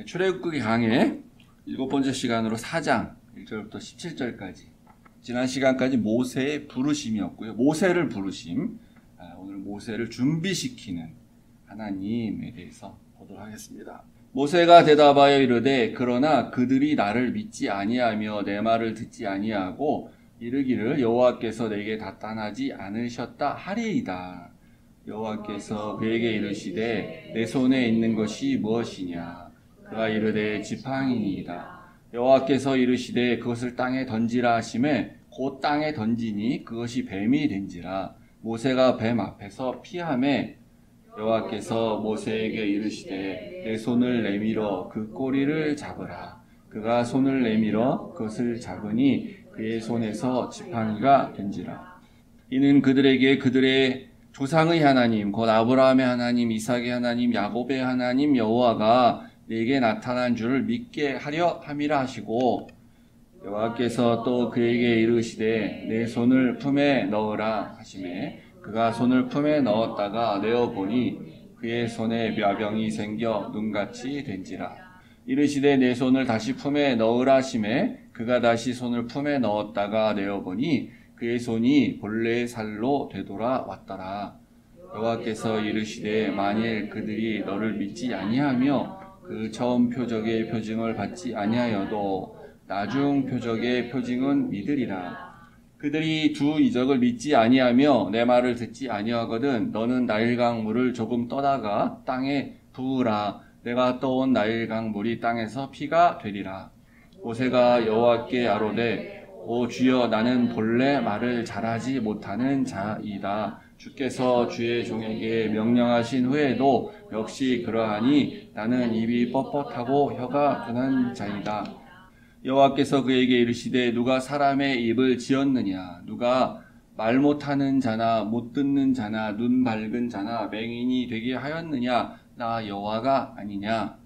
출애굽기 강의 7번째 시간으로 4장 1절부터 17절까지 지난 시간까지 모세의 부르심이었고요. 모세를 부르심, 오늘 모세를 준비시키는 하나님에 대해서 보도록 하겠습니다. 모세가 대답하여 이르되 그러나 그들이 나를 믿지 아니하며 내 말을 듣지 아니하고 이르기를 여호와께서 내게 나타나지 않으셨다 하리이다. 여호와께서 그에게 이르시되 내 손에 있는 것이 무엇이냐? 그가 이르되 지팡이니이다. 여호와께서 이르시되 그것을 땅에 던지라 하시매 곧 땅에 던지니 그것이 뱀이 된지라. 모세가 뱀 앞에서 피하매 여호와께서 모세에게 이르시되 내 손을 내밀어 그 꼬리를 잡으라. 그가 손을 내밀어 그것을 잡으니 그의 손에서 지팡이가 된지라. 이는 그들에게 그들의 조상의 하나님 곧 아브라함의 하나님, 이삭의 하나님, 야곱의 하나님 여호와가 내게 나타난 줄을 믿게 하려 함이라 하시고, 여호와께서 또 그에게 이르시되 내 손을 품에 넣으라 하시매 그가 손을 품에 넣었다가 내어보니 그의 손에 묘병이 생겨 눈같이 된지라. 이르시되 내 손을 다시 품에 넣으라 하시매 그가 다시 손을 품에 넣었다가 내어보니 그의 손이 본래의 살로 되돌아왔더라. 여호와께서 이르시되 만일 그들이 너를 믿지 아니하며 그 처음 표적의 표징을 받지 아니하여도 나중 표적의 표징은 믿으리라. 그들이 두 이적을 믿지 아니하며 내 말을 듣지 아니하거든 너는 나일강 물을 조금 떠다가 땅에 부으라. 내가 떠온 나일강 물이 땅에서 피가 되리라. 모세가 여호와께 아뢰되 오 주여 나는 본래 말을 잘하지 못하는 자이다. 주께서 주의 종에게 명령하신 후에도 역시 그러하니 나는 입이 뻣뻣하고 혀가 둔한 자이다. 여호와께서 그에게 이르시되 누가 사람의 입을 지었느냐? 누가 말 못하는 자나 못 듣는 자나 눈 밝은 자나 맹인이 되게 하였느냐? 나 여호와가 아니냐?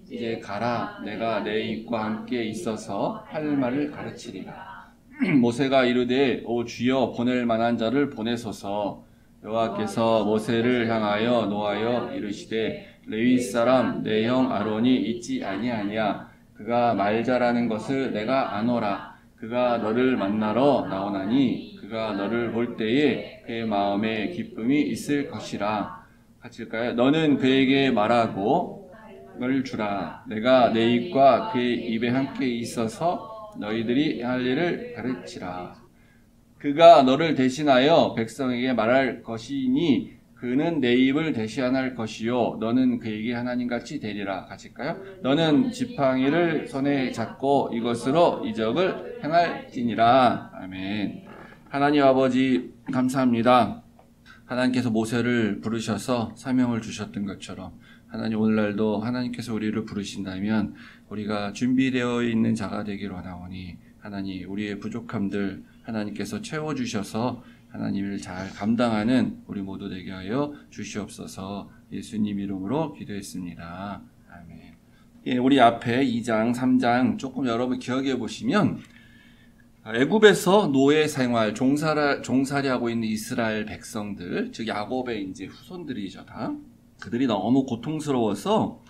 이제 가라. 내가 내 입과 함께 있어서 할 말을 가르치리라. 모세가 이르되 오 주여 보낼 만한 자를 보내소서. 여호와께서 모세를 향하여 노하여 이르시되 레위 사람 내 형 아론이 있지 아니하냐? 그가 말 잘하는 것을 내가 아노라. 그가 너를 만나러 나오나니 그가 너를 볼 때에 그의 마음에 기쁨이 있을 것이라. 같이일까요? 너는 그에게 말하고 널 주라. 내가 내 입과 그의 입에 함께 있어서 너희들이 할 일을 가르치라. 그가 너를 대신하여 백성에게 말할 것이니 그는 내 입을 대신할 것이요 너는 그에게 하나님같이 되리라. 같이일까요? 너는 지팡이를 손에 잡고 이것으로 이적을 행할지니라. 아멘. 하나님 아버지 감사합니다. 하나님께서 모세를 부르셔서 사명을 주셨던 것처럼 하나님 오늘날도 하나님께서 우리를 부르신다면 우리가 준비되어 있는 자가 되기를 원하오니 하나님 우리의 부족함들 하나님께서 채워주셔서 하나님을 잘 감당하는 우리 모두 되게 하여 주시옵소서. 예수님 이름으로 기도했습니다. 아멘. 예, 우리 앞에 2장, 3장 조금 여러분 기억해 보시면 애굽에서 노예 생활, 종살이 하고 있는 이스라엘 백성들, 즉 야곱의 이제 후손들이죠. 다. 그들이 너무 고통스러워서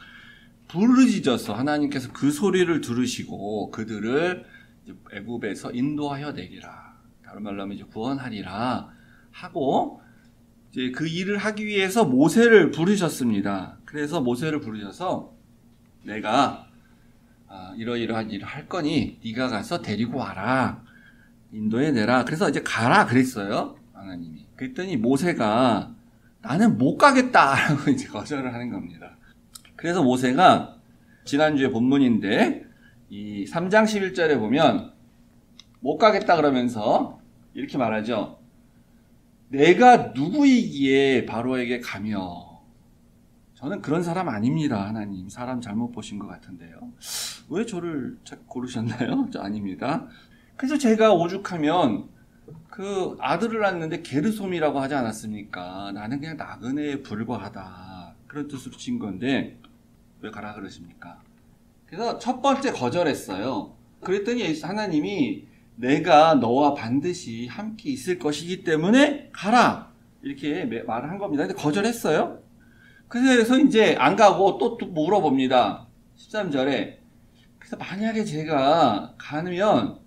부르짖어서 하나님께서 그 소리를 들으시고 그들을 애굽에서 인도하여 내리라. 다른 말로 하면 이제 구원하리라 하고 이제 그 일을 하기 위해서 모세를 부르셨습니다. 그래서 모세를 부르셔서 내가 이러이러한 일을 할 거니 네가 가서 데리고 와라. 인도해 내라. 그래서 이제 가라 그랬어요. 하나님이. 그랬더니 모세가 나는 못 가겠다라고 이제 거절을 하는 겁니다. 그래서 모세가 지난주에 본문인데 이 3장 11절에 보면 못 가겠다 그러면서 이렇게 말하죠. 내가 누구이기에 바로에게 가며. 저는 그런 사람 아닙니다. 하나님 사람 잘못 보신 것 같은데요. 왜 저를 고르셨나요? 저 아닙니다. 그래서 제가 오죽하면 그 아들을 낳는데 게르솜이라고 하지 않았습니까? 나는 그냥 나그네에 불과하다. 그런 뜻으로 진 건데 왜 가라 그러십니까? 그래서 첫 번째 거절했어요. 그랬더니 하나님이 내가 너와 반드시 함께 있을 것이기 때문에 가라 이렇게 말을 한 겁니다. 근데 거절했어요. 그래서 이제 안 가고 또 물어봅니다. 13절에 그래서 만약에 제가 가면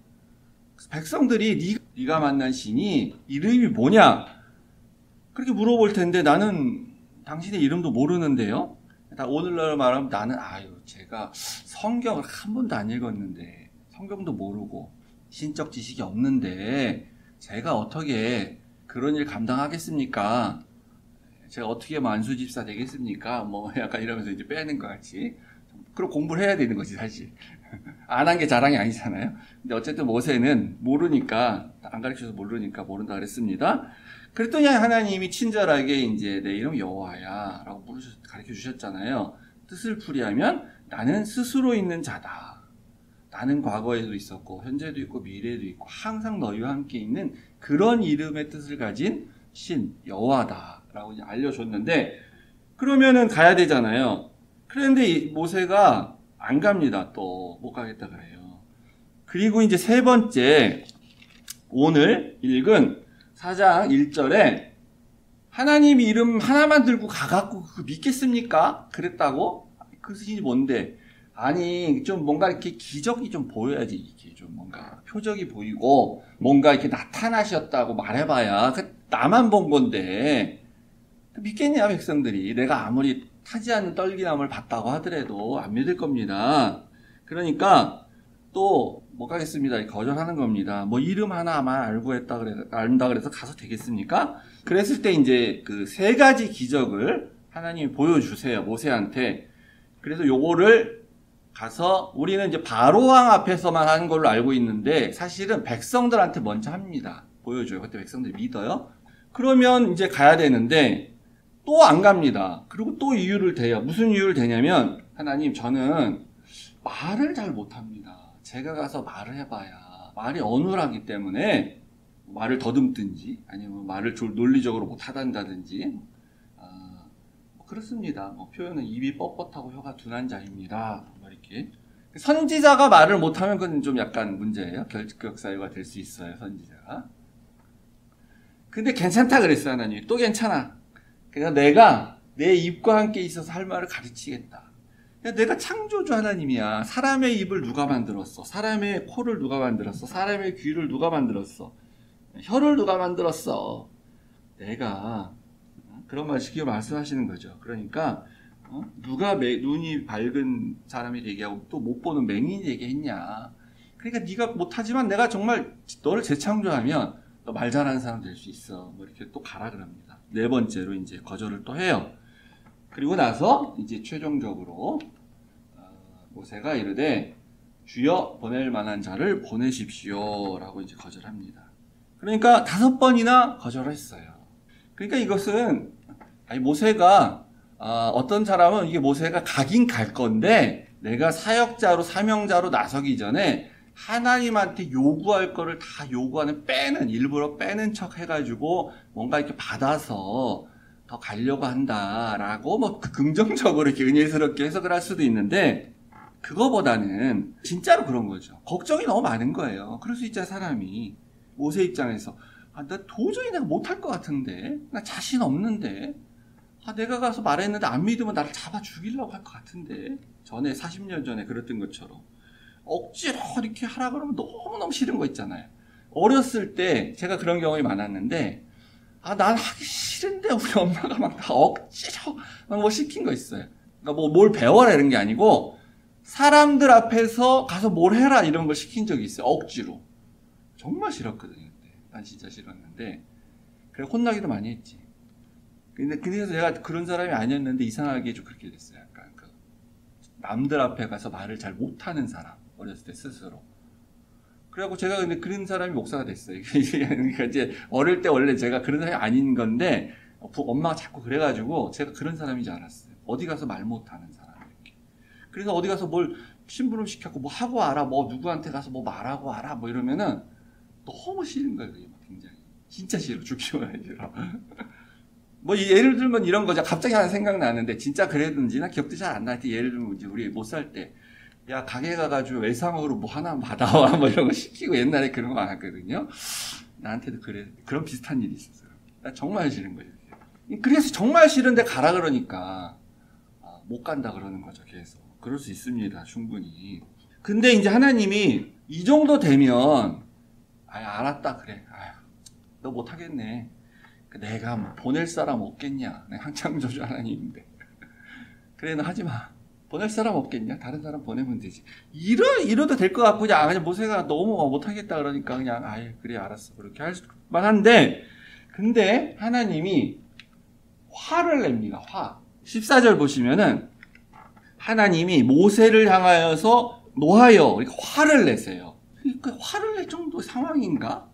백성들이 네가 만난 신이 이름이 뭐냐 그렇게 물어볼 텐데 나는 당신의 이름도 모르는데요. 오늘날 말하면 나는 제가 성경을 한 번도 안 읽었는데 성경도 모르고 신적 지식이 없는데 제가 어떻게 그런 일 감당하겠습니까? 제가 어떻게 만수집사 되겠습니까? 뭐 약간 이러면서 이제 빼는 것 같이. 그럼 공부를 해야 되는 거지 사실. 안 한 게 자랑이 아니잖아요. 근데 어쨌든 모세는 모르니까 안 가르쳐서 모르니까 모른다 그랬습니다. 그랬더니 하나님이 친절하게 이제 내 이름 여호와야라고 가르쳐 주셨잖아요. 뜻을 풀이하면 나는 스스로 있는 자다. 나는 과거에도 있었고 현재도 있고 미래도 있고 항상 너희와 함께 있는 그런 이름의 뜻을 가진 신 여호와다라고 이제 알려줬는데 그러면은 가야 되잖아요. 그런데 모세가 안 갑니다. 또 못 가겠다 그래요. 그리고 이제 세 번째 오늘 읽은 4장 1절에 하나님 이름 하나만 들고 가갖고 그거 믿겠습니까? 그랬다고? 그 신이 뭔데? 아니 좀 뭔가 이렇게 기적이 좀 보여야지 이게 좀 뭔가 표적이 보이고 뭔가 이렇게 나타나셨다고 말해봐야 나만 본 건데 믿겠냐 백성들이. 내가 아무리 타지 않는 떨기나무를 봤다고 하더라도 안 믿을 겁니다. 그러니까 또 못 가겠습니다. 거절하는 겁니다. 뭐 이름 하나만 안다 그래서 가서 되겠습니까? 그랬을 때 이제 그 세 가지 기적을 하나님이 보여주세요. 모세한테. 그래서 요거를 가서 우리는 이제 바로왕 앞에서만 하는 걸로 알고 있는데 사실은 백성들한테 먼저 합니다. 보여줘요. 그때 백성들이 믿어요. 그러면 이제 가야 되는데 또 안 갑니다. 그리고 또 이유를 대요. 무슨 이유를 대냐면 하나님 저는 말을 잘 못합니다. 제가 가서 말을 해봐야 말이 어눌하기 때문에 말을 더듬든지 아니면 말을 논리적으로 못하단다든지 그렇습니다. 표현은 입이 뻣뻣하고 혀가 둔한 자입니다. 이렇게 선지자가 말을 못하면 그건 좀 약간 문제예요. 결격 사유가 될 수 있어요. 선지자가. 근데 괜찮다 그랬어요. 하나님이. 또 괜찮아. 그래서 내가 내 입과 함께 있어서 할 말을 가르치겠다. 내가 창조주 하나님이야. 사람의 입을 누가 만들었어? 사람의 코를 누가 만들었어? 사람의 귀를 누가 만들었어? 혀를 누가 만들었어? 내가 그런 말씀하시는 거죠. 그러니까 누가 눈이 밝은 사람이 되게 하고 또 못 보는 맹인이 되게 했냐. 그러니까 네가 못하지만 내가 정말 너를 재창조하면 너 말 잘하는 사람 될 수 있어. 뭐 이렇게 또 가라 그럽니다. 네 번째로 이제 거절을 또 해요. 그리고 나서 이제 최종적으로 모세가 이르되 주여 보낼 만한 자를 보내십시오라고 이제 거절합니다. 그러니까 5번이나 거절했어요. 그러니까 이것은 모세가 어떤 사람은 이게 모세가 가긴 갈 건데 내가 사역자로 사명자로 나서기 전에 하나님한테 요구할 거를 다 요구하는 일부러 빼는 척 해가지고 뭔가 이렇게 받아서 더 가려고 한다라고 뭐 긍정적으로 이렇게 은혜스럽게 해석을 할 수도 있는데 그거보다는 진짜로 그런 거죠. 걱정이 너무 많은 거예요. 그럴 수 있잖아 사람이. 모세 입장에서 나 도저히 내가 못할 것 같은데 나 자신 없는데 내가 가서 말했는데 안 믿으면 나를 잡아 죽이려고 할 것 같은데 전에 40년 전에 그랬던 것처럼 억지로 이렇게 하라 그러면 너무너무 싫은 거 있잖아요. 어렸을 때 제가 그런 경험이 많았는데 난 하기 싫은데 우리 엄마가 막 다 억지로 뭐 시킨 거 있어요. 그러니까 뭐 뭘 배워라 이런 게 아니고 사람들 앞에서 가서 뭘 해라 이런 걸 시킨 적이 있어요. 억지로. 정말 싫었거든요. 그때. 난 진짜 싫었는데 그래 혼나기도 많이 했지. 근데 그래서 제가 그런 사람이 아니었는데 이상하게 좀 그렇게 됐어요. 약간 남들 앞에 가서 말을 잘 못하는 사람 어렸을 때 스스로. 그래갖고 제가 근데 그런 사람이 목사가 됐어요. 그러니까 이제 어릴 때 원래 제가 그런 사람이 아닌 건데 엄마가 자꾸 그래가지고 제가 그런 사람인 줄 알았어요. 어디 가서 말 못하는 사람 이렇게. 그래서 어디 가서 뭘 심부름 시켰고 뭐 하고 와라, 뭐 누구한테 가서 뭐 말하고 와라, 뭐 이러면은 너무 싫은 거예요. 그게 막 굉장히 진짜 싫어, 죽기만 싫어. 뭐 예를 들면 이런 거죠. 갑자기 하나 생각나는데 진짜 그랬는지 나 기억도 잘 안 날 때 예를 들면 이제 우리 못 살 때. 야, 가게 가가지고 외상으로 뭐 하나 받아와, 뭐 이런 거 시키고 옛날에 그런 거 안 했거든요. 나한테도 그런 비슷한 일이 있었어요. 나 정말 싫은 거예요. 그래서 정말 싫은데 가라 그러니까, 못 간다 그러는 거죠, 계속. 그럴 수 있습니다. 충분히. 근데 이제 하나님이 이 정도 되면 알았다 그래. 너 못하겠네. 내가 뭐 보낼 사람 없겠냐. 내가 창조주 하나님인데. 그래 너 하지마. 보낼 사람 없겠냐? 다른 사람 보내면 되지. 이러도 될 것 같고, 그냥 모세가 너무 못하겠다 그러니까 그냥, 그래, 알았어. 그렇게 할 만한데, 근데 하나님이 화를 냅니다, 화. 14절 보시면은, 하나님이 모세를 향하여서 노하여, 화를 내세요. 그러니까 화를 낼 정도 상황인가?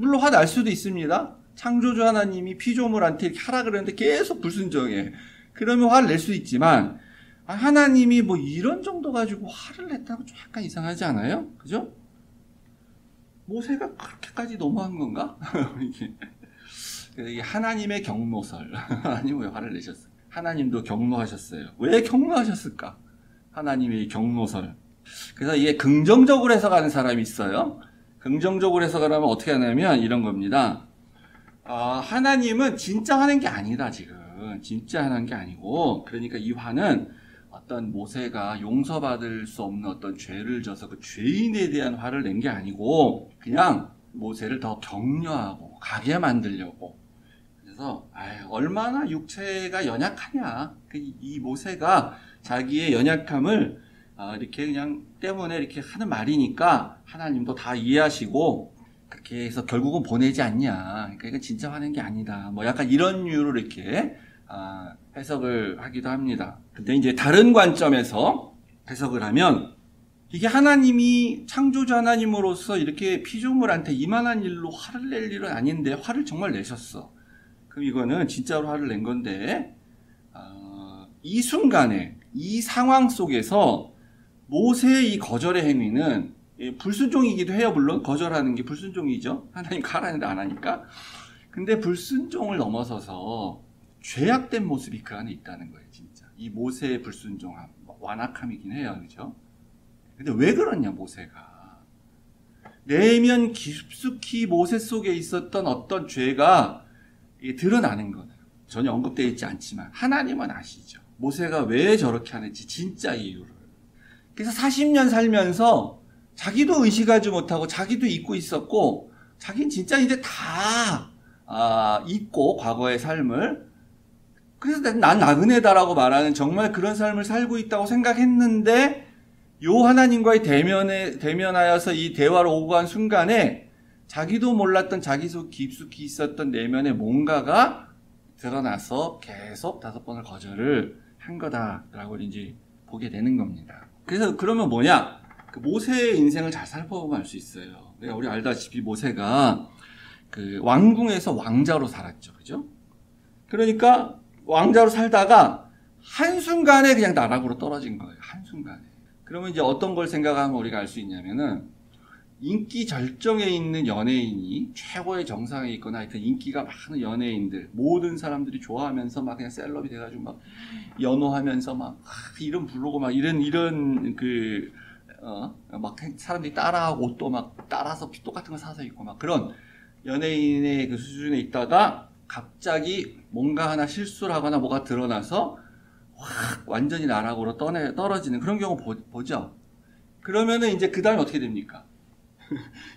물론 화 날 수도 있습니다. 창조주 하나님이 피조물한테 이렇게 하라 그러는데 계속 불순종해. 그러면 화를 낼 수 있지만, 하나님이 뭐 이런 정도 가지고 화를 냈다고 좀 약간 이상하지 않아요? 그죠? 모세가 그렇게까지 너무한 건가? 이게 하나님의 경노설. 하나님 왜 화를 내셨어요? 하나님도 경노하셨어요. 왜 경노하셨을까? 하나님의 경노설. 그래서 이게 긍정적으로 해석하는 사람이 있어요. 긍정적으로 해석하면 어떻게 하냐면 이런 겁니다. 하나님은 진짜 화낸 게 아니다, 지금. 진짜 화난 게 아니고, 그러니까 이 화는 어떤 모세가 용서받을 수 없는 어떤 죄를 져서 그 죄인에 대한 화를 낸 게 아니고 그냥 모세를 더 격려하고 가게 만들려고. 그래서 얼마나 육체가 연약하냐. 이 모세가 자기의 연약함을 이렇게 그냥 때문에 이렇게 하는 말이니까 하나님도 다 이해하시고 그렇게 해서 결국은 보내지 않냐. 그러니까 이건 진짜 화낸 게 아니다. 뭐 약간 이런 이유로 이렇게 해석을 하기도 합니다. 근데 이제 다른 관점에서 해석을 하면 이게 하나님이 창조주 하나님으로서 이렇게 피조물한테 이만한 일로 화를 낼 일은 아닌데 화를 정말 내셨어. 그럼 이거는 진짜로 화를 낸 건데 이 순간에 이 상황 속에서 모세의 이 거절의 행위는 불순종이기도 해요. 물론 거절하는 게 불순종이죠. 하나님 가라는데 안 하니까. 근데 불순종을 넘어서서 죄악된 모습이 그 안에 있다는 거예요, 진짜. 이 모세의 불순종함, 완악함이긴 해요, 그죠? 근데 왜 그러냐, 모세가. 내면 깊숙이 모세 속에 있었던 어떤 죄가 드러나는 거예요. 전혀 언급되어 있지 않지만, 하나님은 아시죠. 모세가 왜 저렇게 하는지, 진짜 이유를. 그래서 40년 살면서 자기도 의식하지 못하고, 자기도 잊고 있었고, 자기는 진짜 이제 다 잊고, 과거의 삶을. 그래서 난 나그네다라고 말하는 정말 그런 삶을 살고 있다고 생각했는데 요 하나님과의 대면하여서 이 대화를 오고 간 순간에 자기도 몰랐던 자기 속 깊숙이 있었던 내면에 뭔가가 드러나서 계속 5번을 거절을 한 거다라고 이제 보게 되는 겁니다. 그래서 그러면 뭐냐? 그 모세의 인생을 잘 살펴보면 알 수 있어요. 우리 알다시피 모세가 그 왕궁에서 왕자로 살았죠. 그죠? 그러니까 왕자로 살다가 한순간에 그냥 나락으로 떨어진 거예요. 한순간에. 그러면 이제 어떤 걸 생각하면 우리가 알 수 있냐면은 인기 절정에 있는 연예인이 최고의 정상에 있거나 하여튼 인기가 많은 연예인들 모든 사람들이 좋아하면서 막 그냥 셀럽이 돼가지고 막 연호하면서 막 이름 부르고 막 이런 막 사람들이 따라하고 옷도 막 따라서 똑같은 거 사서 입고 막 그런 연예인의 그 수준에 있다가 갑자기 뭔가 하나 실수를 하거나 뭐가 드러나서 확 완전히 나락으로 떨어지는 그런 경우 보죠. 그러면은 이제 그 다음에 어떻게 됩니까?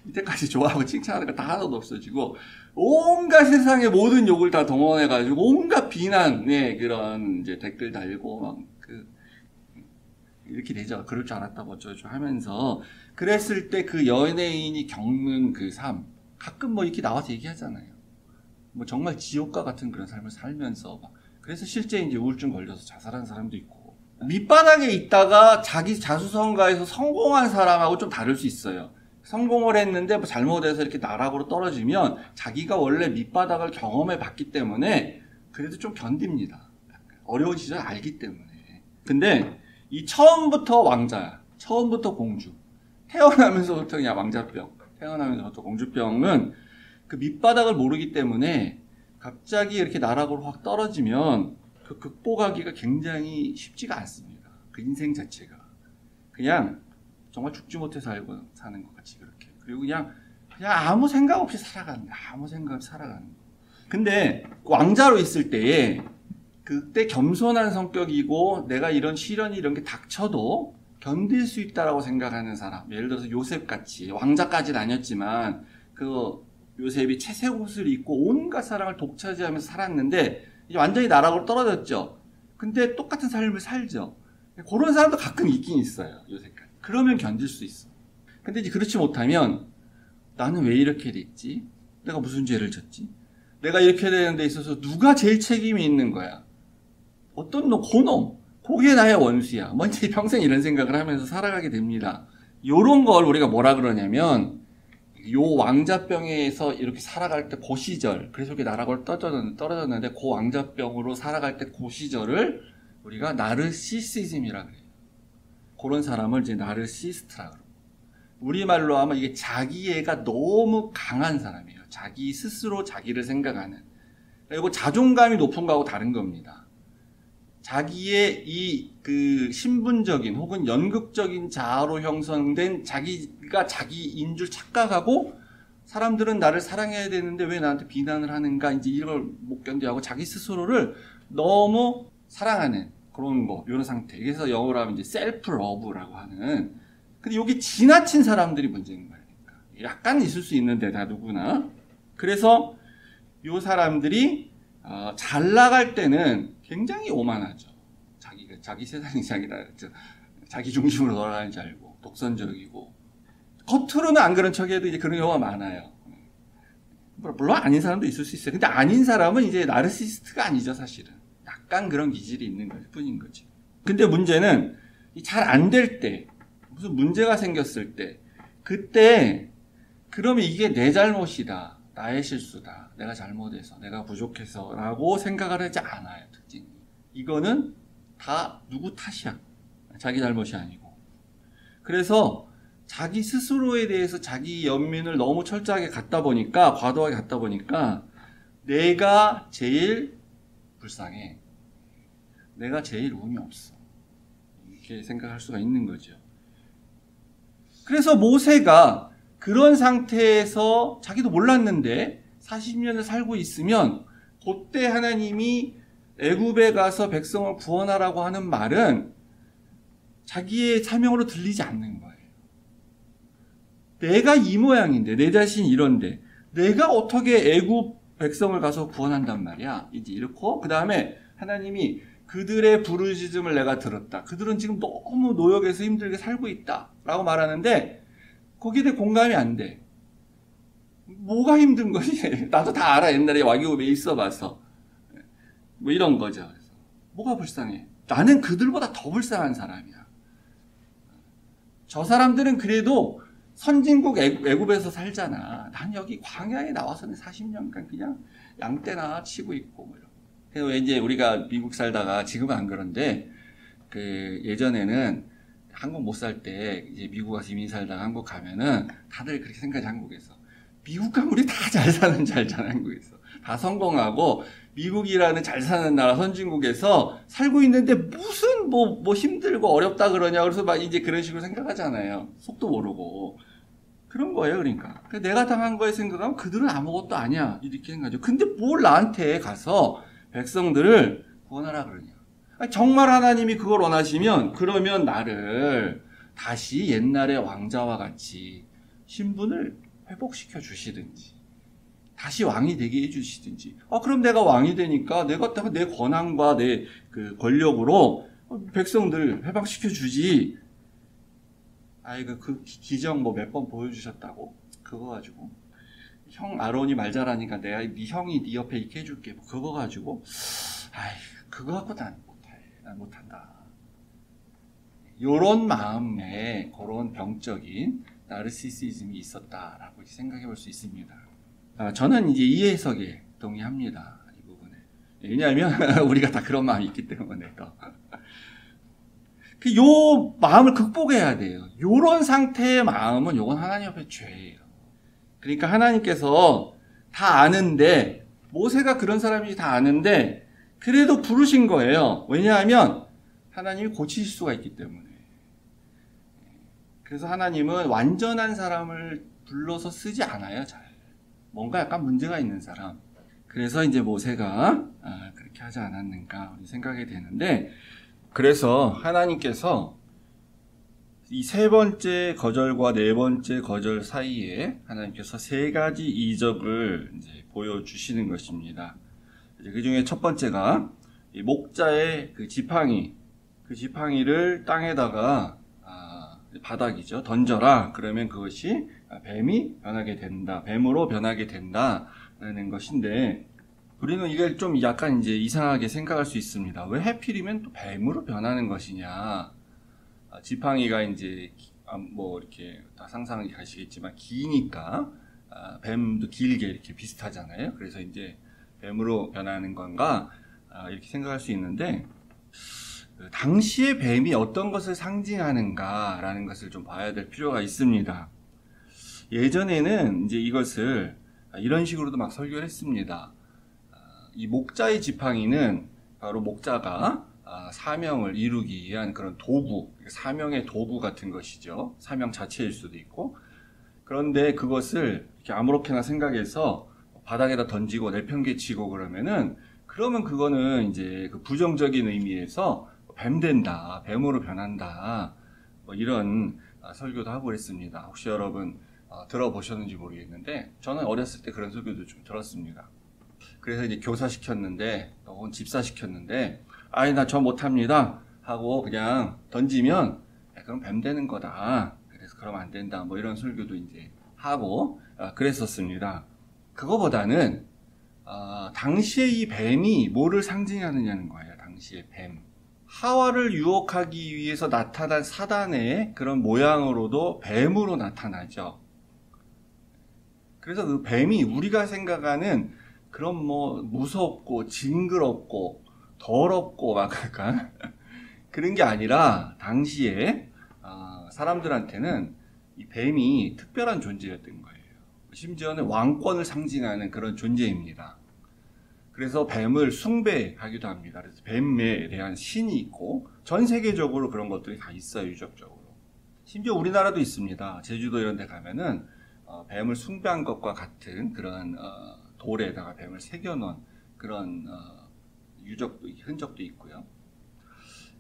이때까지 좋아하고 칭찬하는 거 다 하나도 없어지고 온갖 세상의 모든 욕을 다 동원해가지고 온갖 비난의 그런 이제 댓글 달고 막 이렇게 되죠. 그럴 줄 알았다고 어쩌고 하면서 그랬을 때 그 연예인이 겪는 그 삶 가끔 뭐 이렇게 나와서 얘기하잖아요. 뭐 정말 지옥과 같은 그런 삶을 살면서 그래서 실제 이제 우울증 걸려서 자살한 사람도 있고 밑바닥에 있다가 자기 자수성가해서 성공한 사람하고 좀 다를 수 있어요. 성공을 했는데 뭐 잘못해서 이렇게 나락으로 떨어지면 자기가 원래 밑바닥을 경험해 봤기 때문에 그래도 좀 견딥니다. 어려운 시절 알기 때문에. 근데 이 처음부터 왕자야. 처음부터 공주. 태어나면서부터 그냥 왕자병. 태어나면서부터 공주병은 그 밑바닥을 모르기 때문에 갑자기 이렇게 나락으로 확 떨어지면 그 극복하기가 굉장히 쉽지가 않습니다. 그 인생 자체가. 그냥 정말 죽지 못해 사는 것 같이 그렇게. 그리고 그냥 아무 생각 없이 살아가는 거야. 아무 생각 없이 살아가는 거. 근데 왕자로 있을 때에 그때 겸손한 성격이고 내가 이런 시련이 이런 게 닥쳐도 견딜 수 있다라고 생각하는 사람. 예를 들어서 요셉같이 왕자까지는 아니었지만 그 요셉이 채색 옷을 입고 온갖 사람을 독차지하면서 살았는데 이제 완전히 나락으로 떨어졌죠. 근데 똑같은 삶을 살죠. 그런 사람도 가끔 있긴 있어요. 요새까지. 그러면 견딜 수 있어. 근데 이제 그렇지 못하면 나는 왜 이렇게 됐지? 내가 무슨 죄를 졌지? 내가 이렇게 되는 데 있어서 누가 제일 책임이 있는 거야? 어떤 놈, 고놈, 그게 나의 원수야. 먼저 평생 이런 생각을 하면서 살아가게 됩니다. 요런 걸 우리가 뭐라 그러냐면 요 왕자병에서 이렇게 살아갈 때 그 시절, 그래서 이렇게 나락으로 떨어졌는데 그 왕자병으로 살아갈 때 그 시절을 우리가 나르시시즘이라 그래요. 그런 사람을 이제 나르시스트라 그래요. 우리말로 하면 이게 자기애가 너무 강한 사람이에요. 자기 스스로 자기를 생각하는. 그리고 자존감이 높은 거하고 다른 겁니다. 자기의 그 신분적인 혹은 연극적인 자아로 형성된 자기가 자기인 줄 착각하고 사람들은 나를 사랑해야 되는데 왜 나한테 비난을 하는가 이제 이걸 못 견뎌하고 자기 스스로를 너무 사랑하는 그런 거, 이런 상태. 그래서 영어로 하면 이제 셀프 러브라고 하는. 근데 여기 지나친 사람들이 문제인 거예요. 약간 있을 수 있는데 다 누구나. 그래서 이 사람들이 잘 나갈 때는 굉장히 오만하죠. 자기 세상이 자기 중심으로 돌아가는 줄 알고 독선적이고 겉으로는 안 그런 척해도 이제 그런 경우가 많아요. 물론 아닌 사람도 있을 수 있어요. 근데 아닌 사람은 이제 나르시스트가 아니죠, 사실은. 약간 그런 기질이 있는 것 뿐인 거죠. 근데 문제는 잘 안 될 때, 무슨 문제가 생겼을 때, 그때 그러면 이게 내 잘못이다, 나의 실수다, 내가 잘못해서, 내가 부족해서 라고 생각을 하지 않아요. 특징이. 이거는 다 누구 탓이야. 자기 잘못이 아니고. 그래서 자기 스스로에 대해서 자기 연민을 너무 철저하게 갖다 보니까, 과도하게 갖다 보니까 내가 제일 불쌍해. 내가 제일 운이 없어. 이렇게 생각할 수가 있는 거죠. 그래서 모세가 그런 상태에서 자기도 몰랐는데 40년을 살고 있으면 그때 하나님이 애굽에 가서 백성을 구원하라고 하는 말은 자기의 사명으로 들리지 않는 거예요. 내가 이 모양인데, 내 자신이 이런데 내가 어떻게 애굽 백성을 가서 구원한단 말이야. 이제 이렇고 그 다음에 하나님이 그들의 부르짖음을 내가 들었다. 그들은 지금 너무 노역에서 힘들게 살고 있다 라고 말하는데 거기에 대해 공감이 안 돼. 뭐가 힘든 거지? 나도 다 알아. 옛날에 와기급에 있어봐서. 뭐 이런 거죠. 그래서 뭐가 불쌍해? 나는 그들보다 더 불쌍한 사람이야. 저 사람들은 그래도 선진국 애굽에서 살잖아. 난 여기 광야에 나와서는 40년간 그냥 양떼나 치고 있고 뭐 이런. 그래서 이제 우리가 미국 살다가 지금은 안 그런데 그 예전에는 한국 못 살 때 이제 미국 가서 이민 살다가 한국 가면은 다들 그렇게 생각하지. 한국에서 미국 가면 우리 다 잘 사는 줄 알잖아. 한국에서 다 성공하고 미국이라는 잘 사는 나라 선진국에서 살고 있는데 무슨 뭐 힘들고 어렵다 그러냐. 그래서 막 이제 그런 식으로 생각하잖아요. 속도 모르고. 그런 거예요, 그러니까. 내가 당한 거에 생각하면 그들은 아무것도 아니야. 이렇게 생각하죠. 근데 뭘 나한테 가서 백성들을 구원하라 그러냐. 정말 하나님이 그걸 원하시면 그러면 나를 다시 옛날의 왕자와 같이 신분을 회복시켜 주시든지 다시 왕이 되게 해주시든지. 그럼 내가 왕이 되니까 내가 내 권한과 내 그 권력으로 백성들 회복시켜 주지. 그 기적 뭐 몇 번 보여주셨다고? 그거 가지고 형 아론이 말 잘하니까 내가 네 형이 네 옆에 있게 해줄게. 뭐 그거 가지고 그거 갖고 난 못한다. 요런 마음에 그런 병적인 나르시시즘이 있었다라고 생각해 볼 수 있습니다. 저는 이제 이 해석에 동의합니다. 이 부분에. 왜냐하면 우리가 다 그런 마음이 있기 때문에 또. 요 마음을 극복해야 돼요. 요런 상태의 마음은 요건 하나님 앞에 죄예요. 그러니까 하나님께서 다 아는데 모세가 그런 사람인지 다 아는데 그래도 부르신 거예요. 왜냐하면 하나님이 고치실 수가 있기 때문에. 그래서 하나님은 완전한 사람을 불러서 쓰지 않아요. 잘. 뭔가 약간 문제가 있는 사람. 그래서 이제 모세가 그렇게 그렇게 하지 않았는가 생각이 되는데, 그래서 하나님께서 이 세 번째 거절과 네 번째 거절 사이에 하나님께서 세 가지 이적을 이제 보여주시는 것입니다. 그 중에 첫 번째가 이 목자의 그 지팡이를 땅에다가 바닥이죠. 던져라. 그러면 그것이 뱀이 변하게 된다. 뱀으로 변하게 된다라는 것인데, 우리는 이걸 좀 약간 이제 이상하게 생각할 수 있습니다. 왜 하필이면 또 뱀으로 변하는 것이냐? 지팡이가 이제 뭐 이렇게 다 상상이 가시겠지만 기니까 뱀도 길게 이렇게 비슷하잖아요. 그래서 이제 뱀으로 변하는 건가 이렇게 생각할 수 있는데, 당시의 뱀이 어떤 것을 상징하는가라는 것을 좀 봐야 될 필요가 있습니다. 예전에는 이제 이것을 이런 식으로도 막 설교를 했습니다. 이 목자의 지팡이는 바로 목자가 사명을 이루기 위한 그런 도구, 사명의 도구 같은 것이죠. 사명 자체일 수도 있고. 그런데 그것을 이렇게 아무렇게나 생각해서 바닥에다 던지고 내팽개치고 그러면 그거는 이제 그 부정적인 의미에서 뱀 된다, 뱀으로 변한다, 뭐 이런 설교도 하고 그랬습니다. 혹시 여러분 들어보셨는지 모르겠는데, 저는 어렸을 때 그런 설교도 좀 들었습니다. 그래서 이제 교사 시켰는데, 혹은 집사 시켰는데, 아이 나 저 못합니다 하고 그냥 던지면 그럼 뱀 되는 거다. 그래서 그러면 안 된다. 뭐 이런 설교도 이제 하고 그랬었습니다. 그거보다는 당시에 이 뱀이 뭐를 상징하느냐는 거예요. 당시의 뱀. 하와를 유혹하기 위해서 나타난 사단의 그런 모양으로도 뱀으로 나타나죠. 그래서 그 뱀이 우리가 생각하는 그런 뭐 무섭고 징그럽고 더럽고 막 약간 그런 게 아니라, 당시에 사람들한테는 이 뱀이 특별한 존재였던 거예요. 심지어는 왕권을 상징하는 그런 존재입니다. 그래서 뱀을 숭배하기도 합니다. 그래서 뱀에 대한 신이 있고, 전 세계적으로 그런 것들이 다 있어요, 유적적으로. 심지어 우리나라도 있습니다. 제주도 이런 데 가면은 뱀을 숭배한 것과 같은 그런 돌에다가 뱀을 새겨놓은 그런 흔적도 있고요.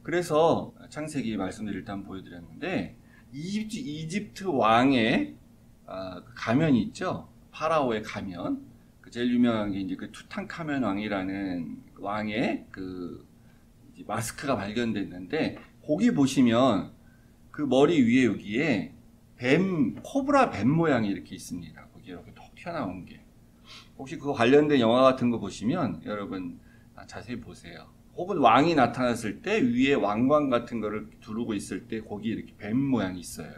그래서 창세기 말씀드릴 때 한번 보여드렸는데, 이집트 왕의 가면이 있죠. 파라오의 가면. 제일 유명한 게 이제 그 투탕카멘 왕이라는 왕의 그 마스크가 발견됐는데, 거기 보시면 그 머리 위에 여기에 코브라 뱀 모양이 이렇게 있습니다. 거기 이렇게 톡 튀어나온 게. 혹시 그거 관련된 영화 같은 거 보시면 여러분 자세히 보세요. 혹은 왕이 나타났을 때 위에 왕관 같은 거를 두르고 있을 때 거기 이렇게 뱀 모양이 있어요.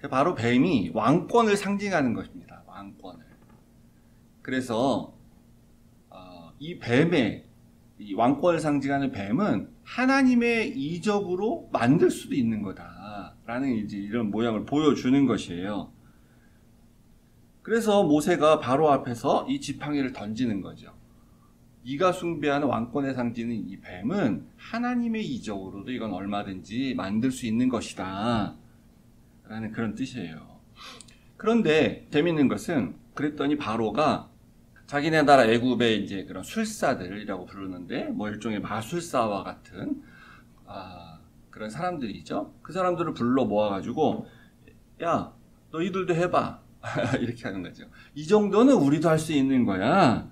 바로 뱀이 왕권을 상징하는 것입니다. 왕권을. 그래서 이 왕권을 상징하는 뱀은 하나님의 이적으로 만들 수도 있는 거다라는 이제 이런 모양을 보여주는 것이에요. 그래서 모세가 바로 앞에서 이 지팡이를 던지는 거죠. 네가 숭배하는 왕권의 상징인 이 뱀은 하나님의 이적으로도 이건 얼마든지 만들 수 있는 것이다 라는 그런 뜻이에요. 그런데 재밌는 것은, 그랬더니 바로가 자기네 나라 애굽의 이제 그런 술사들이라고 부르는데, 뭐 일종의 마술사와 같은 그런 사람들이죠. 그 사람들을 불러 모아가지고, 야, 너희들도 해봐. 이렇게 하는 거죠. 이 정도는 우리도 할 수 있는 거야.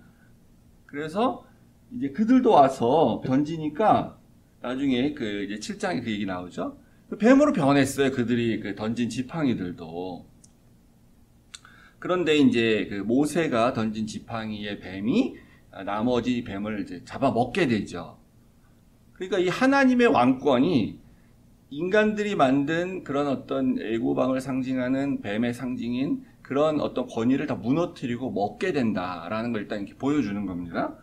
그래서 이제 그들도 와서 던지니까 나중에 그 이제 7장에 그 얘기 나오죠. 뱀으로 변했어요. 그들이 그 던진 지팡이들도. 그런데 이제 그 모세가 던진 지팡이의 뱀이 나머지 뱀을 이제 잡아먹게 되죠. 그러니까 이 하나님의 왕권이 인간들이 만든 그런 어떤 애고방을 상징하는 뱀의 상징인 그런 어떤 권위를 다 무너뜨리고 먹게 된다라는 걸 일단 이렇게 보여주는 겁니다.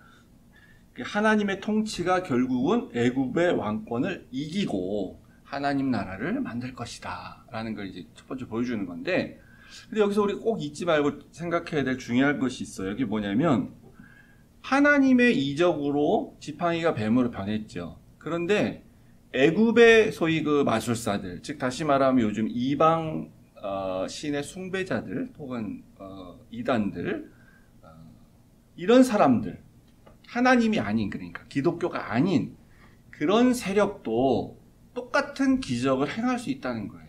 하나님의 통치가 결국은 애굽의 왕권을 이기고 하나님 나라를 만들 것이다 라는 걸 이제 첫 번째 보여주는 건데, 근데 여기서 우리 꼭 잊지 말고 생각해야 될 중요한 것이 있어요. 이게 뭐냐면, 하나님의 이적으로 지팡이가 뱀으로 변했죠. 그런데 애굽의 소위 그 마술사들, 즉 다시 말하면 요즘 이방 신의 숭배자들 혹은 이단들, 이런 사람들, 하나님이 아닌, 그러니까 기독교가 아닌 그런 세력도 똑같은 기적을 행할 수 있다는 거예요.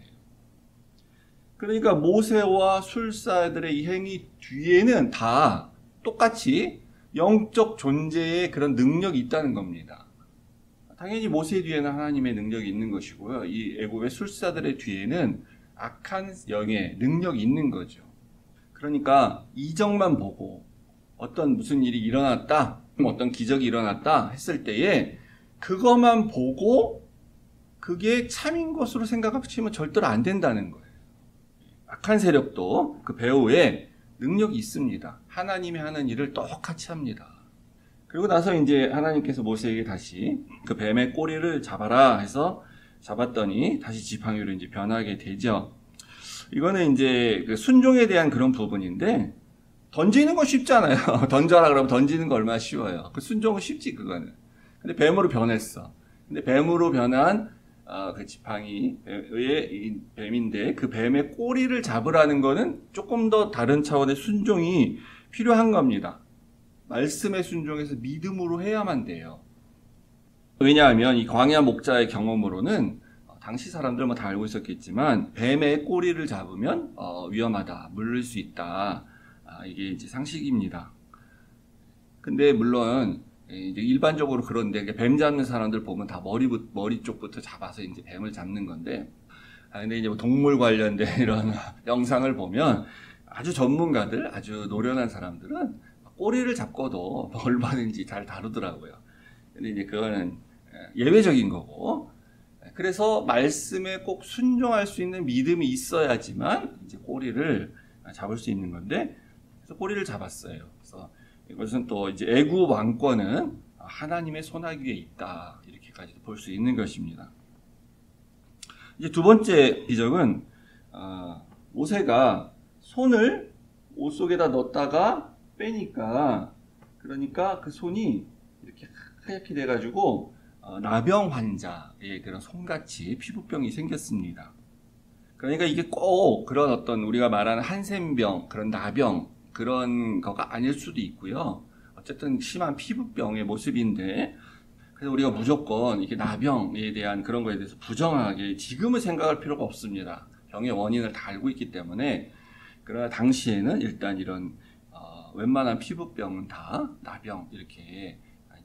그러니까 모세와 술사들의 이 행위 뒤에는 다 똑같이 영적 존재의 그런 능력이 있다는 겁니다. 당연히 모세 뒤에는 하나님의 능력이 있는 것이고요. 이 애굽의 술사들의 뒤에는 악한 영의 능력이 있는 거죠. 그러니까 이적만 보고 어떤 무슨 일이 일어났다, 어떤 기적이 일어났다 했을 때에 그것만 보고 그게 참인 것으로 생각하시면 절대로 안 된다는 거예요. 악한 세력도 그 배후에 능력이 있습니다. 하나님이 하는 일을 똑같이 합니다. 그리고 나서 이제 하나님께서 모세에게 다시 그 뱀의 꼬리를 잡아라 해서 잡았더니 다시 지팡이로 이제 변하게 되죠. 이거는 이제 그 순종에 대한 그런 부분인데, 던지는 건 쉽잖아요. 던져라 그러면 던지는 거 얼마나 쉬워요. 그 순종은 쉽지, 그거는. 근데 뱀으로 변했어. 근데 뱀으로 변한 그 지팡이의 뱀인데, 그 뱀의 꼬리를 잡으라는 거는 조금 더 다른 차원의 순종이 필요한 겁니다. 말씀의 순종에서 믿음으로 해야만 돼요. 왜냐하면 이 광야 목자의 경험으로는 당시 사람들 뭐 다 알고 있었겠지만 뱀의 꼬리를 잡으면 위험하다, 물릴 수 있다. 이게 이제 상식입니다. 근데 물론 이제 일반적으로 그런데 뱀 잡는 사람들 보면 다 머리 쪽부터 잡아서 이제 뱀을 잡는 건데, 근데 이제 뭐 동물 관련된 이런 영상을 보면 아주 전문가들, 아주 노련한 사람들은 꼬리를 잡고도 얼마든지 잘 다루더라고요. 근데 이제 그거는 예외적인 거고, 그래서 말씀에 꼭 순종할 수 있는 믿음이 있어야지만 이제 꼬리를 잡을 수 있는 건데, 그래서 꼬리를 잡았어요. 그래서 이것은 또 이제 애굽 왕권은 하나님의 손아귀에 있다, 이렇게까지도 볼 수 있는 것입니다. 이제 두 번째 기적은 모세가 손을 옷 속에다 넣었다가 빼니까, 그러니까 그 손이 이렇게 하얗게 돼가지고 나병 환자의 그런 손같이 피부병이 생겼습니다. 그러니까 이게 꼭 그런 어떤 우리가 말하는 한센병, 그런 나병, 그런 거가 아닐 수도 있고요. 어쨌든 심한 피부병의 모습인데, 그래서 우리가 무조건 이렇게 나병에 대한 그런 거에 대해서 부정하게 지금은 생각할 필요가 없습니다. 병의 원인을 다 알고 있기 때문에. 그러나 당시에는 일단 이런 웬만한 피부병은 다 나병, 이렇게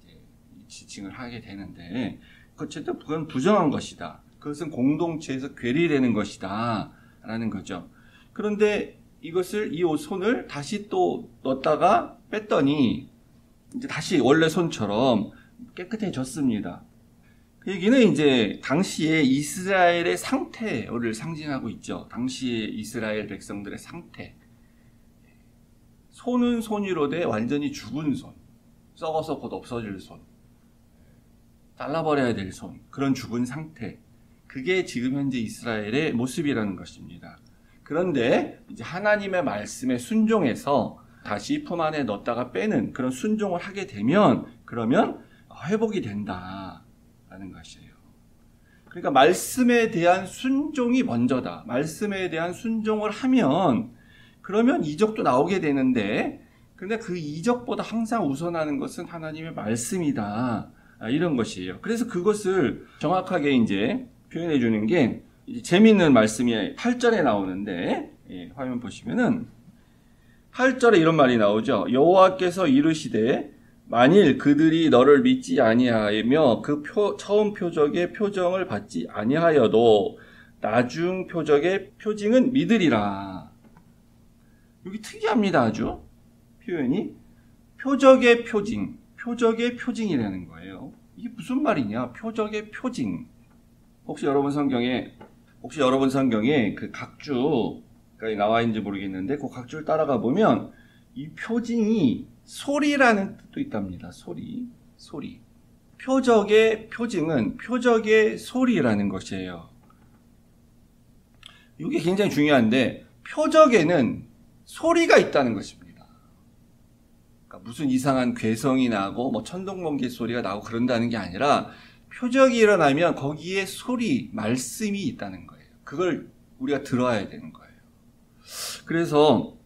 이제 지칭을 하게 되는데, 어쨌든 그건 부정한 것이다. 그것은 공동체에서 괴리되는 것이다 라는 거죠. 그런데 이것을, 이 손을 다시 또 넣었다가 뺐더니 이제 다시 원래 손처럼 깨끗해졌습니다. 그 얘기는 이제 당시에 이스라엘의 상태를 상징하고 있죠. 당시의 이스라엘 백성들의 상태. 손은 손이로되 완전히 죽은 손, 썩어서 곧 없어질 손, 잘라버려야 될 손, 그런 죽은 상태. 그게 지금 현재 이스라엘의 모습이라는 것입니다. 그런데 이제 하나님의 말씀에 순종해서 다시 품 안에 넣었다가 빼는 그런 순종을 하게 되면, 그러면 회복이 된다라는 것이에요. 그러니까 말씀에 대한 순종이 먼저다. 말씀에 대한 순종을 하면 그러면 이적도 나오게 되는데, 근데 그 이적보다 항상 우선하는 것은 하나님의 말씀이다, 이런 것이에요. 그래서 그것을 정확하게 이제 표현해 주는 게 이제 재미있는 말씀이 8절에 나오는데, 화면 보시면은 8절에 이런 말이 나오죠. 여호와께서 이르시되 만일 그들이 너를 믿지 아니하며 그 처음 표적의 표정을 받지 아니하여도 나중 표적의 표징은 믿으리라. 여기 특이합니다. 아주 표현이 표적의 표징, 표적의 표징이라는 거예요. 이게 무슨 말이냐? 표적의 표징. 혹시 여러분 성경에 그 각주가 나와 있는지 모르겠는데, 그 각주를 따라가 보면 이 표징이 소리라는 뜻도 있답니다. 소리. 표적의 표징은 표적의 소리라는 것이에요. 이게 굉장히 중요한데, 표적에는 소리가 있다는 것입니다. 그러니까 무슨 이상한 괴성이 나고 뭐 천둥번개 소리가 나고 그런다는 게 아니라, 표적이 일어나면 거기에 소리, 말씀이 있다는 거예요. 그걸 우리가 들어야 되는 거예요. 그래서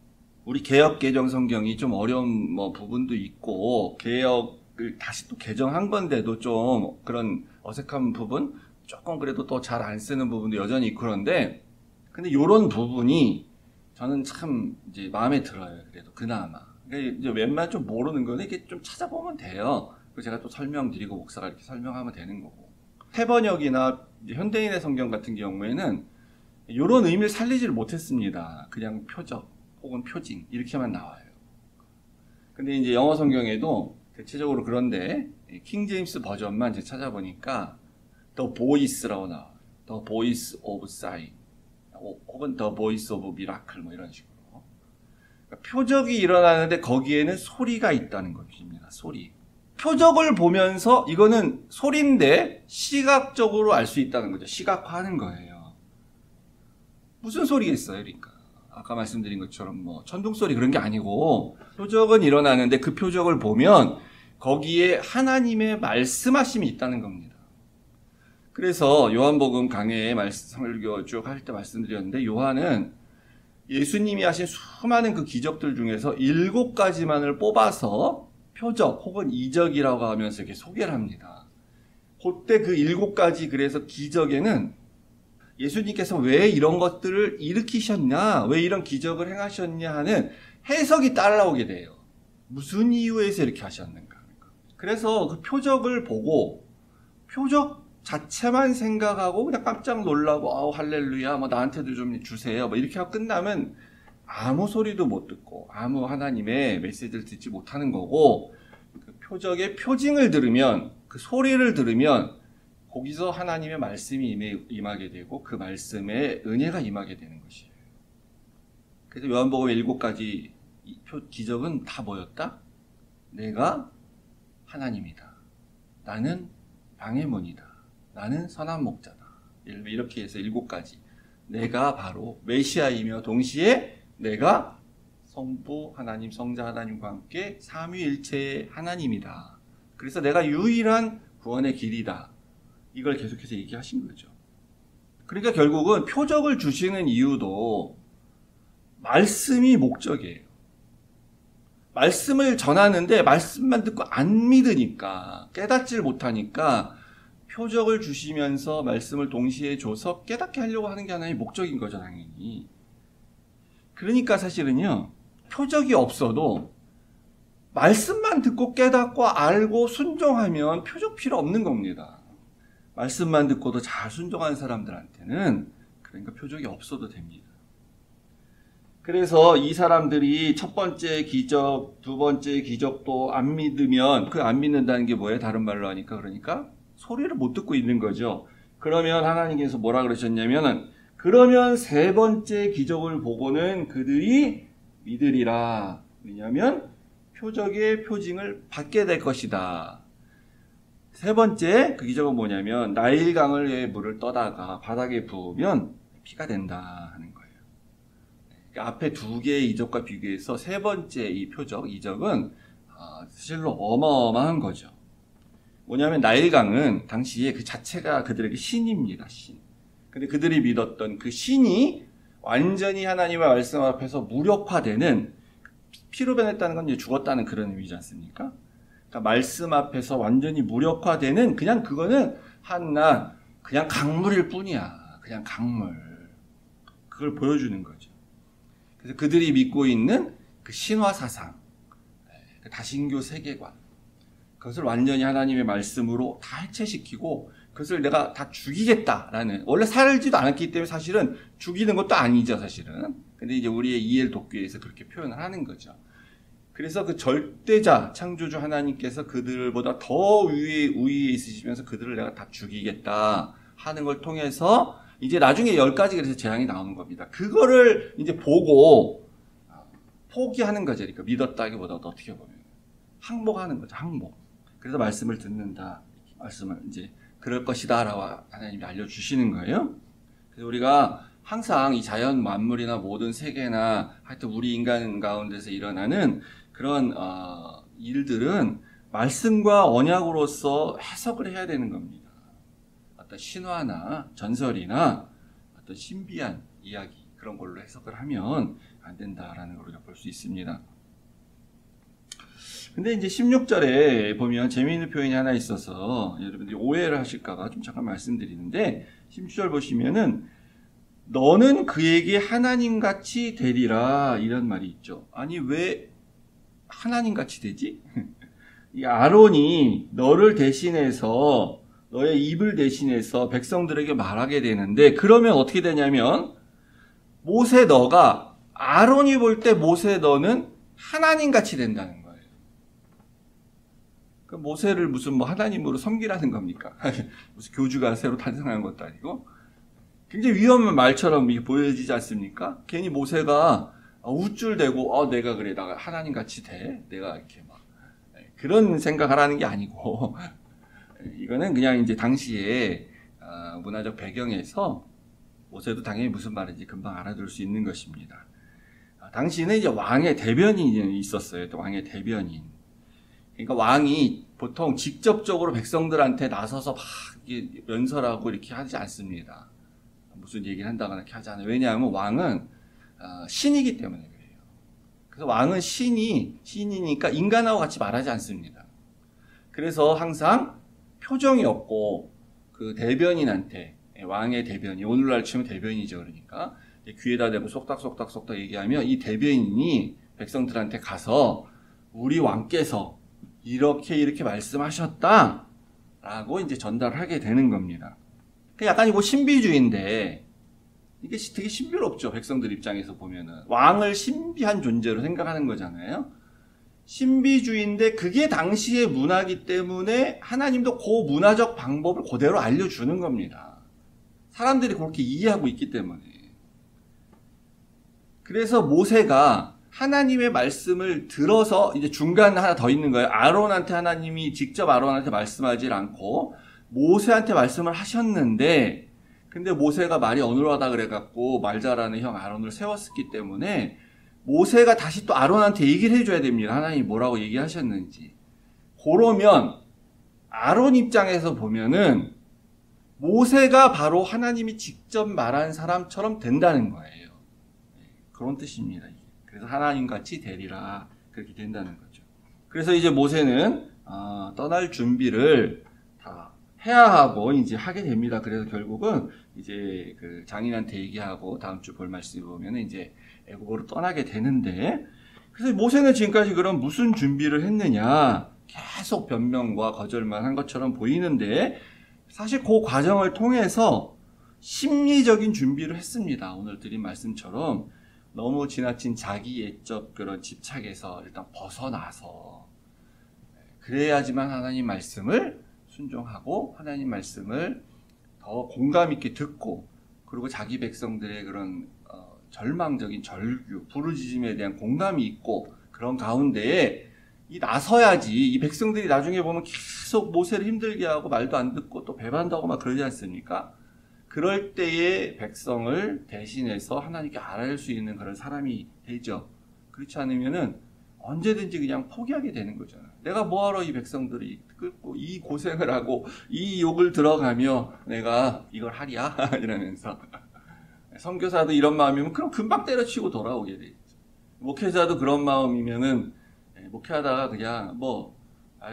우리 개역 개정 성경이 좀 어려운 부분도 있고, 개역 다시 또 개정한 건데도 좀 그런 어색한 부분, 조금 그래도 또 잘 안 쓰는 부분도 여전히 있고 그런데, 근데 이런 부분이 저는 참 이제 마음에 들어요. 그래도 그나마. 그러니까 이제 웬만 좀 모르는 거는 이렇게 좀 찾아보면 돼요. 그리고 제가 또 설명드리고 목사가 이렇게 설명하면 되는 거고. 해번역이나 현대인의 성경 같은 경우에는 이런 의미를 살리지를 못했습니다. 그냥 표적 혹은 표징 이렇게만 나와요. 근데 이제 영어 성경에도 대체적으로 그런데 킹 제임스 버전만 제가 찾아보니까 The Voice라고 나와요. The Voice of Sign 혹은 The Voice of Miracle 뭐 이런 식으로. 그러니까 표적이 일어나는데 거기에는 소리가 있다는 것입니다. 소리. 표적을 보면서 이거는 소리인데 시각적으로 알 수 있다는 거죠. 시각화하는 거예요. 무슨 소리가 있어요, 그러니까. 아까 말씀드린 것처럼 뭐 천둥 소리 그런 게 아니고 표적은 일어나는데 그 표적을 보면 거기에 하나님의 말씀하심이 있다는 겁니다. 그래서 요한복음 강해에 설교 쭉 할 때 말씀드렸는데 요한은 예수님이 하신 수많은 그 기적들 중에서 7가지만을 뽑아서 표적 혹은 이적이라고 하면서 이렇게 소개를 합니다. 그때 그 7가지 그래서 기적에는 예수님께서 왜 이런 것들을 일으키셨냐, 왜 이런 기적을 행하셨냐 하는 해석이 따라오게 돼요. 무슨 이유에서 이렇게 하셨는가. 그래서 그 표적을 보고 표적 자체만 생각하고 그냥 깜짝 놀라고 아우 할렐루야 뭐 나한테도 좀 주세요 뭐 이렇게 하고 끝나면 아무 소리도 못 듣고 아무 하나님의 메시지를 듣지 못하는 거고, 그 표적의 표징을 들으면 그 소리를 들으면 거기서 하나님의 말씀이 임하게 되고 그 말씀에 은혜가 임하게 되는 것이에요. 그래서 요한복음 7가지 기적은 다 뭐였다? 내가 하나님이다. 나는 방해문이다. 나는 선한 목자다. 이렇게 해서 7가지. 내가 바로 메시아이며 동시에 내가 성부 하나님, 성자 하나님과 함께 삼위일체의 하나님이다. 그래서 내가 유일한 구원의 길이다. 이걸 계속해서 얘기하신 거죠. 그러니까 결국은 표적을 주시는 이유도 말씀이 목적이에요. 말씀을 전하는데 말씀만 듣고 안 믿으니까, 깨닫지를 못하니까 표적을 주시면서 말씀을 동시에 줘서 깨닫게 하려고 하는 게 하나의 목적인 거죠, 당연히. 그러니까 사실은요, 표적이 없어도 말씀만 듣고 깨닫고 알고 순종하면 표적 필요 없는 겁니다. 말씀만 듣고도 잘 순종하는 사람들한테는 그러니까 표적이 없어도 됩니다. 그래서 이 사람들이 첫 번째 기적, 두 번째 기적도 안 믿으면, 그 안 믿는다는 게 뭐예요? 다른 말로 하니까 그러니까 소리를 못 듣고 있는 거죠. 그러면 하나님께서 뭐라 그러셨냐면은, 그러면 세 번째 기적을 보고는 그들이 믿으리라. 왜냐하면 표적의 표징을 받게 될 것이다. 세 번째 그 기적은 뭐냐면 나일강의 물을 떠다가 바닥에 부으면 피가 된다 하는 거예요. 그러니까 앞에 2개의 이적과 비교해서 세 번째 이 표적, 이적은 실로 어마어마한 거죠. 뭐냐면 나일강은 당시에 그 자체가 그들에게 신입니다. 신. 근데 그들이 믿었던 그 신이 완전히 하나님의 말씀 앞에서 무력화되는, 피로 변했다는 건 이제 죽었다는 그런 의미지 않습니까? 그러니까 말씀 앞에서 완전히 무력화되는, 그냥 그거는 한낱 그냥 강물일 뿐이야. 그냥 강물. 그걸 보여주는 거죠. 그래서 그들이 믿고 있는 그 신화 사상, 그 다신교 세계관, 그것을 완전히 하나님의 말씀으로 다 해체시키고 그것을 내가 다 죽이겠다라는, 원래 살지도 않았기 때문에 사실은 죽이는 것도 아니죠, 사실은. 근데 이제 우리의 이해를 돕기 위해서 그렇게 표현을 하는 거죠. 그래서 그 절대자 창조주 하나님께서 그들보다 더 우위에 있으시면서 그들을 내가 다 죽이겠다 하는 걸 통해서 이제 나중에 10가지 그래서 재앙이 나오는 겁니다. 그거를 이제 보고 포기하는 거죠. 그러니까 믿었다기보다 어떻게 보면 항복하는 거죠. 항복. 그래서 말씀을 듣는다. 말씀을 이제 그럴 것이다 라고 하나님이 알려주시는 거예요. 그래서 우리가 항상 이 자연 만물이나 모든 세계나 하여튼 우리 인간 가운데서 일어나는 그런 일들은 말씀과 언약으로서 해석을 해야 되는 겁니다. 어떤 신화나 전설이나 어떤 신비한 이야기 그런 걸로 해석을 하면 안 된다라는 걸 우리가 볼 수 있습니다. 근데 이제 16절에 보면 재미있는 표현이 하나 있어서 여러분들이 오해를 하실까봐 좀 잠깐 말씀드리는데 16절 보시면은 너는 그에게 하나님같이 되리라 이런 말이 있죠. 아니 왜 하나님같이 되지? 이 아론이 너를 대신해서 너의 입을 대신해서 백성들에게 말하게 되는데 그러면 어떻게 되냐면 모세 너가 아론이 볼 때 모세 너는 하나님같이 된다는 거예요. 그 모세를 무슨 뭐 하나님으로 섬기라는 겁니까? 무슨 교주가 새로 탄생한 것도 아니고 굉장히 위험한 말처럼 보여지지 않습니까? 괜히 모세가 우쭐대고 내가 그래 나 하나님같이 돼 내가 이렇게 막 그런 생각하라는 게 아니고 이거는 그냥 이제 당시에 문화적 배경에서 모세도 당연히 무슨 말인지 금방 알아들을 수 있는 것입니다. 당시에는 이제 왕의 대변인이 있었어요. 또 왕의 대변인. 그러니까 왕이 보통 직접적으로 백성들한테 나서서 막 연설하고 이렇게 하지 않습니다. 무슨 얘기를 한다거나 이렇게 하지 않아요. 왜냐하면 왕은 신이기 때문에 그래요. 그래서 왕은 신이니까 인간하고 같이 말하지 않습니다. 그래서 항상 표정이 없고 그 대변인한테 왕의 대변인 오늘날 치면 대변이죠. 그러니까 귀에다 대고 속닥속닥 얘기하면 이 대변인이 백성들한테 가서 우리 왕께서 이렇게 말씀하셨다 라고 이제 전달하게 되는 겁니다. 약간 이거 신비주의인데 이게 되게 신비롭죠. 백성들 입장에서 보면은 왕을 신비한 존재로 생각하는 거잖아요. 신비주의인데 그게 당시의 문화이기 때문에 하나님도 그 문화적 방법을 그대로 알려주는 겁니다. 사람들이 그렇게 이해하고 있기 때문에. 그래서 모세가 하나님의 말씀을 들어서 이제 중간 하나 더 있는 거예요. 아론한테 하나님이 직접 아론한테 말씀하지 않고 모세한테 말씀을 하셨는데 근데 모세가 말이 어눌하다 그래갖고 말 잘하는 형 아론을 세웠기 때문에 모세가 다시 또 아론한테 얘기를 해줘야 됩니다. 하나님이 뭐라고 얘기하셨는지. 그러면 아론 입장에서 보면은 모세가 바로 하나님이 직접 말한 사람처럼 된다는 거예요. 그런 뜻입니다. 그래서 하나님같이 되리라 그렇게 된다는 거죠. 그래서 이제 모세는 떠날 준비를 다 해야 하고 이제 하게 됩니다. 그래서 결국은 이제 그 장인한테 얘기하고 다음 주 볼 말씀 보면 이제 애국으로 떠나게 되는데 그래서 모세는 지금까지 그럼 무슨 준비를 했느냐 계속 변명과 거절만 한 것처럼 보이는데 사실 그 과정을 통해서 심리적인 준비를 했습니다. 오늘 드린 말씀처럼 너무 지나친 자기애적 그런 집착에서 일단 벗어나서 그래야지만 하나님 말씀을 순종하고 하나님 말씀을 더 공감 있게 듣고 그리고 자기 백성들의 그런 절망적인 절규, 부르짖음에 대한 공감이 있고 그런 가운데에 나서야지 이 백성들이 나중에 보면 계속 모세를 힘들게 하고 말도 안 듣고 또 배반하고 막 그러지 않습니까? 그럴 때에 백성을 대신해서 하나님께 알아낼 수 있는 그런 사람이 되죠. 그렇지 않으면은 언제든지 그냥 포기하게 되는 거잖아요. 내가 뭐하러 이 백성들이 이 고생을 하고 이 욕을 들어가며 내가 이걸 하랴 이러면서 선교사도 이런 마음이면 그럼 금방 때려치고 돌아오게 되죠. 목회자도 그런 마음이면은 목회하다가 그냥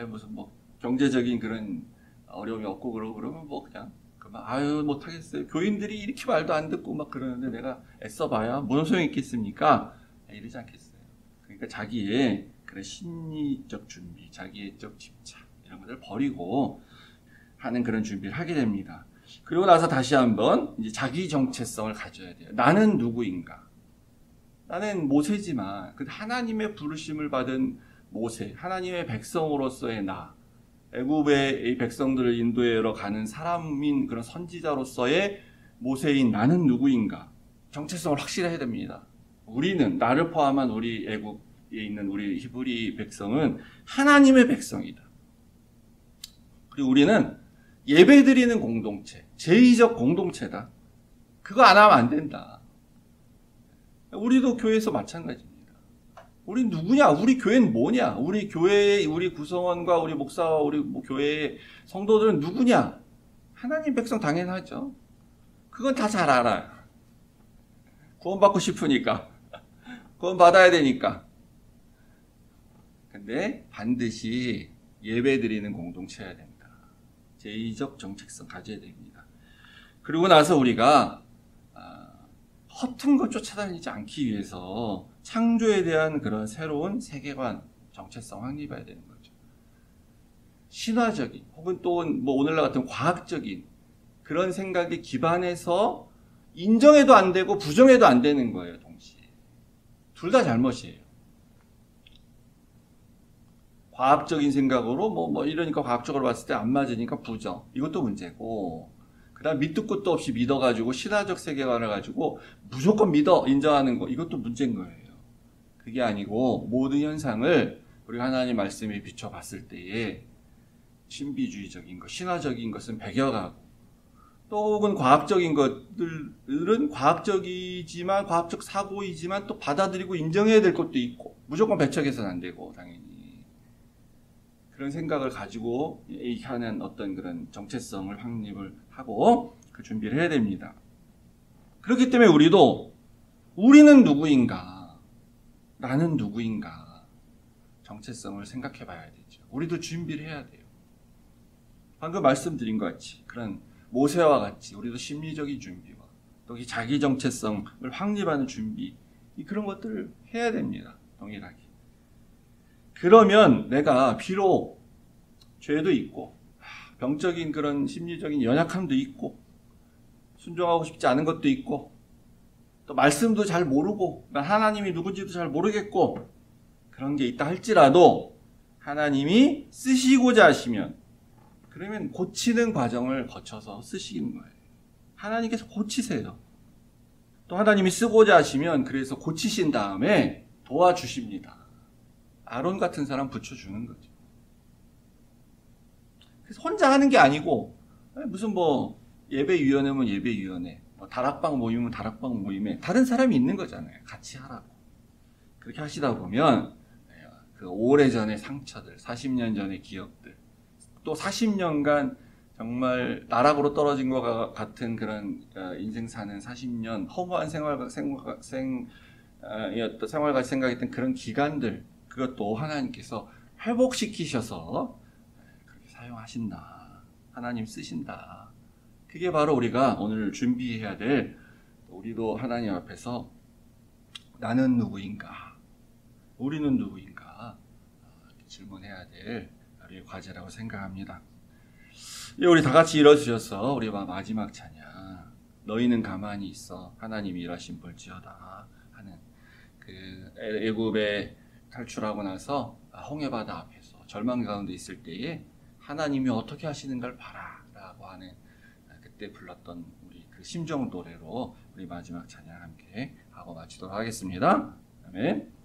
무슨 경제적인 그런 어려움이 없고 그러면 그냥 그만 못하겠어요. 교인들이 이렇게 말도 안 듣고 막 그러는데 내가 애써봐야 무슨 소용이 있겠습니까? 이러지 않겠어요. 그러니까 자기의 그런 심리적 준비, 자기의적 집착 이런 것을 버리고 하는 그런 준비를 하게 됩니다. 그리고 나서 다시 한번 이제 자기 정체성을 가져야 돼요. 나는 누구인가? 나는 모세지만 그 하나님의 부르심을 받은 모세, 하나님의 백성으로서의 나, 애굽의 이 백성들을 인도하러 가는 사람인 그런 선지자로서의 모세인 나는 누구인가? 정체성을 확실히 해야 됩니다. 우리는 나를 포함한 우리 애굽에 있는 우리 히브리 백성은 하나님의 백성이다. 그리고 우리는 예배드리는 공동체, 제의적 공동체다. 그거 안 하면 안 된다. 우리도 교회에서 마찬가지입니다. 우리 누구냐? 우리 교회는 뭐냐? 우리 교회의 우리 구성원과 우리 목사와 우리 교회의 성도들은 누구냐? 하나님 백성 당연하죠. 그건 다 잘 알아요. 구원받고 싶으니까. 구원받아야 되니까. 근데 반드시 예배 드리는 공동체여야 됩니다. 제의적 정체성 가져야 됩니다. 그리고 나서 우리가 허튼 것 쫓아다니지 않기 위해서 창조에 대한 그런 새로운 세계관, 정체성 확립해야 되는 거죠. 신화적인 혹은 또 뭐 오늘날 같은 과학적인 그런 생각에 기반해서 인정해도 안 되고 부정해도 안 되는 거예요, 동시에. 둘 다 잘못이에요. 과학적인 생각으로 뭐 이러니까 과학적으로 봤을 때 안 맞으니까 부정. 이것도 문제고. 그다음 밑도 끝도 없이 믿어가지고 신화적 세계관을 가지고 무조건 믿어 인정하는 거. 이것도 문제인 거예요. 그게 아니고 모든 현상을 우리 하나님 말씀에 비춰봤을 때에 신비주의적인 것, 신화적인 것은 배겨가고 또 혹은 과학적인 것들은 과학적이지만 과학적 사고이지만 또 받아들이고 인정해야 될 것도 있고 무조건 배척해서는 안 되고 당연히 그런 생각을 가지고 하는 어떤 그런 정체성을 확립을 하고 그 준비를 해야 됩니다. 그렇기 때문에 우리는 누구인가? 나는 누구인가? 정체성을 생각해 봐야 되죠. 우리도 준비를 해야 돼요. 방금 말씀드린 것 같이 그런 모세와 같이 우리도 심리적인 준비와 또 자기 정체성을 확립하는 준비 그런 것들을 해야 됩니다. 동일하게. 그러면 내가 비록 죄도 있고 병적인 그런 심리적인 연약함도 있고 순종하고 싶지 않은 것도 있고 또 말씀도 잘 모르고 하나님이 누군지도 잘 모르겠고 그런 게 있다 할지라도 하나님이 쓰시고자 하시면 그러면 고치는 과정을 거쳐서 쓰시는 거예요. 하나님께서 고치세요. 또 하나님이 쓰고자 하시면 그래서 고치신 다음에 도와주십니다. 아론 같은 사람 붙여주는 거죠. 그래서 혼자 하는 게 아니고 무슨 뭐 예배위원회면 예배위원회, 뭐 다락방 모임은 다락방 모임에 다른 사람이 있는 거잖아요. 같이 하라고. 그렇게 하시다 보면 그 오래전의 상처들, 40년 전의 기억들, 또 40년간 정말 나락으로 떨어진 것 같은 그런 인생 사는 40년 허무한 생활같이 생각했던 그런 기간들 그것도 하나님께서 회복시키셔서 그렇게 사용하신다. 하나님 쓰신다. 그게 바로 우리가 오늘 준비해야 될 우리도 하나님 앞에서 나는 누구인가? 우리는 누구인가? 질문해야 될 우리의 과제라고 생각합니다. 우리 다 같이 일어서셔서 우리 마지막 찬양 너희는 가만히 있어 하나님이 일하신 볼지어다 하는 그 애굽에 탈출하고 나서 홍해바다 앞에서 절망 가운데 있을 때에 하나님이 어떻게 하시는가를 봐라 라고 하는 그때 불렀던 우리 그 심정 노래로 우리 마지막 찬양 함께 하고 마치도록 하겠습니다. 아멘.